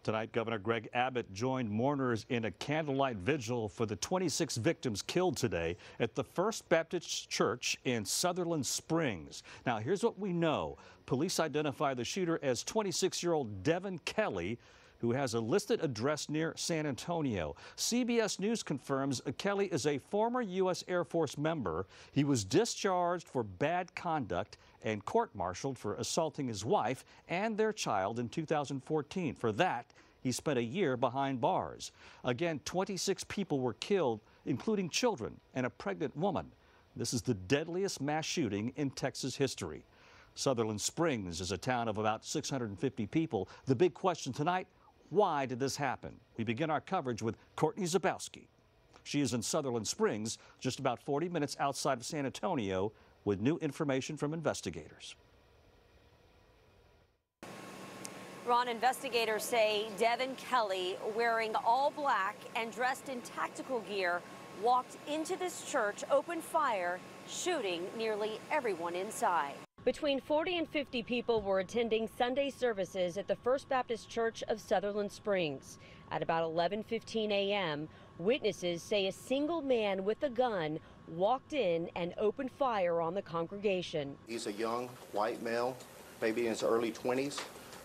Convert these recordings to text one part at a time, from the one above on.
Tonight, Governor Greg Abbott joined mourners in a candlelight vigil for the 26 victims killed today at the First Baptist Church in Sutherland Springs. Now, here's what we know. Police identify the shooter as 26-year-old Devin Kelly, who has a listed address near San Antonio. CBS News confirms Kelly is a former U.S. Air Force member. He was discharged for bad conduct and court-martialed for assaulting his wife and their child in 2014. For that, he spent a year behind bars. Again, 26 people were killed, including children and a pregnant woman. This is the deadliest mass shooting in Texas history. Sutherland Springs is a town of about 650 people. The big question tonight, why did this happen? We begin our coverage with Courtney Zabowski. She is in Sutherland Springs, just about 40 minutes outside of San Antonio, with new information from investigators. Ron, investigators say Devin Kelly, wearing all black and dressed in tactical gear, walked into this church, opened fire, shooting nearly everyone inside. Between 40 and 50 people were attending Sunday services at the First Baptist Church of Sutherland Springs. At about 11:15 a.m., witnesses say a single man with a gun walked in and opened fire on the congregation. He's a young white male, maybe in his early 20s.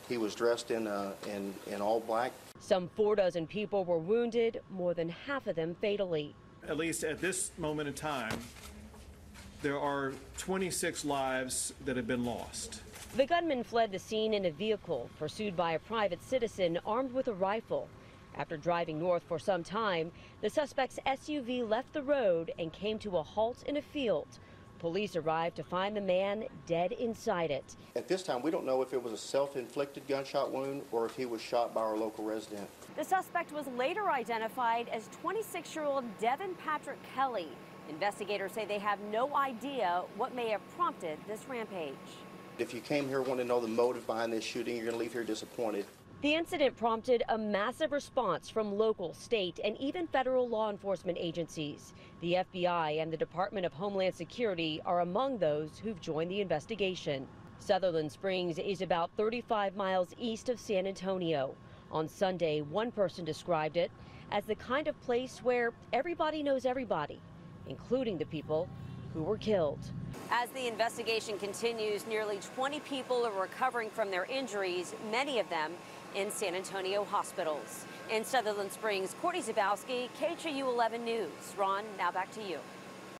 He was dressed in all black. Some 46 people were wounded, more than half of them fatally. At least at this moment in time, there are 26 lives that have been lost. The gunman fled the scene in a vehicle, pursued by a private citizen armed with a rifle. After driving north for some time, the suspect's SUV left the road and came to a halt in a field. Police arrived to find the man dead inside it. At this time, we don't know if it was a self-inflicted gunshot wound or if he was shot by our local resident. The suspect was later identified as 26-year-old Devin Patrick Kelly. Investigators say they have no idea what may have prompted this rampage. If you came here wanting to know the motive behind this shooting, you're going to leave here disappointed. The incident prompted a massive response from local, state, and even federal law enforcement agencies. The FBI and the Department of Homeland Security are among those who've joined the investigation. Sutherland Springs is about 35 miles east of San Antonio. On Sunday, one person described it as the kind of place where everybody knows everybody, including the people who were killed. As the investigation continues, nearly 20 people are recovering from their injuries, many of them in San Antonio hospitals. In Sutherland Springs, Courtney Zabowski, KHOU 11 News. Ron, now back to you.